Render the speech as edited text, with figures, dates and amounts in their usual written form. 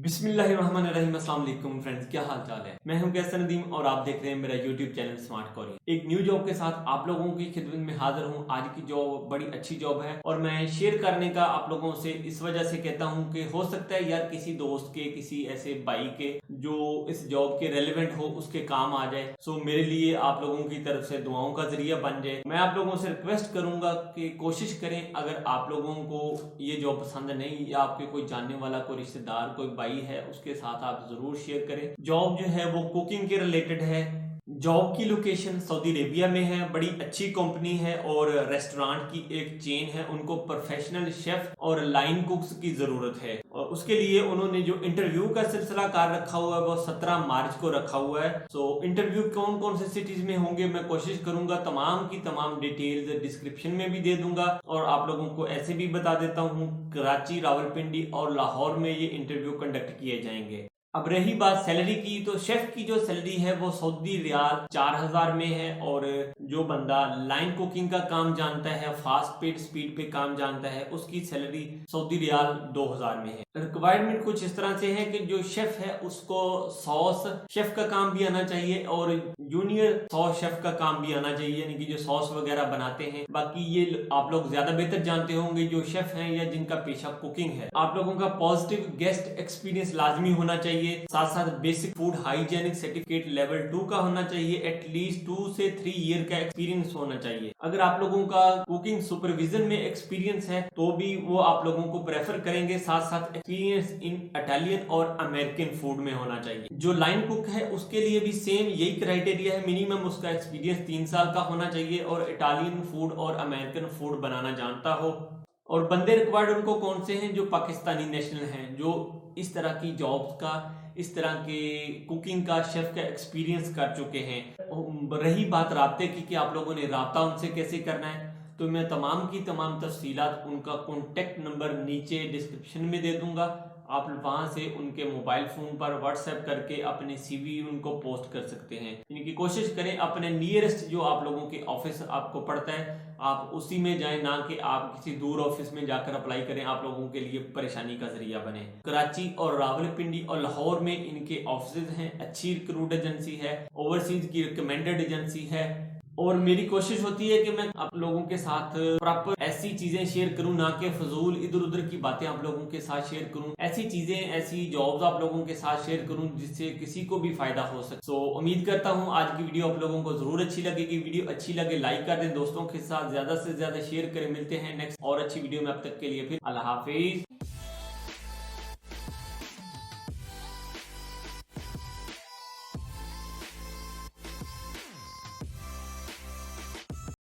बिस्मिल्लाहिर्रहमानिर्रहीम। अस्सलाम वालेकुम फ्रेंड्स, क्या हाल चाल है। मैं हूं कैसर नदीम और आप देख रहे हैं मेरा यूट्यूब चैनल स्मार्ट कोरियन। एक न्यू जॉब के साथ आप लोगों की खिदमत में हाजिर हूं। आज की जॉब बड़ी अच्छी जॉब है और मैं शेयर करने का आप लोगों से इस वजह से कहता हूं कि हो सकता है यार किसी दोस्त के, किसी ऐसे भाई के जो इस जॉब के रेलिवेंट हो उसके काम आ जाए। सो मेरे लिए आप लोगों की तरफ से दुआओं का जरिया बन जाए। मैं आप लोगों से रिक्वेस्ट करूंगा कि कोशिश करें, अगर आप लोगों को ये जॉब पसंद नहीं या आपके कोई जानने वाला, कोई रिश्तेदार, कोई भाई है, उसके साथ आप जरूर शेयर करें। जॉब जो है वो कुकिंग के रिलेटेड है। जॉब की लोकेशन सऊदी अरेबिया में है। बड़ी अच्छी कंपनी है और रेस्टोरेंट की एक चेन है। उनको प्रोफेशनल शेफ और लाइन कुक्स की जरूरत है और उसके लिए उन्होंने जो इंटरव्यू का सिलसिला कार रखा हुआ है वो 17 मार्च को रखा हुआ है। सो इंटरव्यू कौन कौन से सिटीज में होंगे मैं कोशिश करूंगा तमाम की तमाम डिटेल्स डिस्क्रिप्शन में भी दे दूंगा और आप लोगों को ऐसे भी बता देता हूँ कराची, रावलपिंडी और लाहौर में ये इंटरव्यू कंडक्ट किए जाएंगे। अब रही बात सैलरी की, तो शेफ की जो सैलरी है वो सऊदी रियाल 4000 में है और जो बंदा लाइन कुकिंग का काम जानता है, फास्ट पेड स्पीड पे काम जानता है, उसकी सैलरी सऊदी रियाल 2000 में है। रिक्वायरमेंट कुछ इस तरह से है कि जो शेफ है उसको सॉस शेफ का काम भी आना चाहिए और जूनियर सॉस शेफ का काम भी आना चाहिए, यानी कि जो सॉस वगैरह बनाते हैं। बाकी ये आप लोग ज्यादा बेहतर जानते होंगे जो शेफ हैं या जिनका पेशा कुकिंग है। आप लोगों का पॉजिटिव गेस्ट एक्सपीरियंस लाजमी होना चाहिए। साथ साथ basic food hygienic certificate level 2 का होना चाहिए। एटलीस्ट 2 से 3 ईयर का एक्सपीरियंस होना चाहिए। अगर आप लोगों का कुकिंग सुपरविजन में एक्सपीरियंस है तो भी वो आप लोगों को प्रेफर करेंगे। साथ साथ एक्सपीरियंस इन इटालियन और अमेरिकन फूड में होना चाहिए। जो लाइन कुक है उसके लिए भी सेम यही क्राइटेरिया है। मिनिमम उसका एक्सपीरियंस 3 साल का होना चाहिए और इटालियन फूड और अमेरिकन फूड बनाना जानता हो। और बंदे रिक्वायर्ड उनको कौन से हैं? जो पाकिस्तानी नेशनल हैं, जो इस तरह की जॉब्स का, इस तरह के कुकिंग का, शेफ का एक्सपीरियंस कर चुके हैं। रही बात राब्ते की कि आप लोगों ने राब्ता उनसे कैसे करना है, तो मैं तमाम की तमाम तफसीलात, उनका कॉन्टेक्ट नंबर नीचे डिस्क्रिप्शन में दे दूंगा। आप वहां से उनके मोबाइल फोन पर व्हाट्सएप करके अपने सीवी उनको पोस्ट कर सकते हैं। इनकी कोशिश करें अपने नियरेस्ट जो आप लोगों के ऑफिस आपको पड़ता है आप उसी में जाएं, ना कि आप किसी दूर ऑफिस में जाकर अप्लाई करें, आप लोगों के लिए परेशानी का जरिया बने। कराची और रावलपिंडी और लाहौर में इनके ऑफिस हैं। अच्छी रिक्रूट एजेंसी है, ओवरसीज की रिकमेंडेड एजेंसी है और मेरी कोशिश होती है कि मैं आप लोगों के साथ प्रॉपर ऐसी चीजें शेयर करूं, ना कि फजूल इधर उधर की बातें आप लोगों के साथ शेयर करूं। ऐसी चीजें, ऐसी जॉब्स आप लोगों के साथ शेयर करूं जिससे किसी को भी फायदा हो सके। सो उम्मीद करता हूं आज की वीडियो आप लोगों को जरूर अच्छी लगेगी। वीडियो अच्छी लगे लाइक कर दें, दोस्तों के साथ ज्यादा से ज्यादा शेयर करें। मिलते हैं नेक्स्ट और अच्छी वीडियो में, अब तक के लिए फिर अल्लाह हाफिज।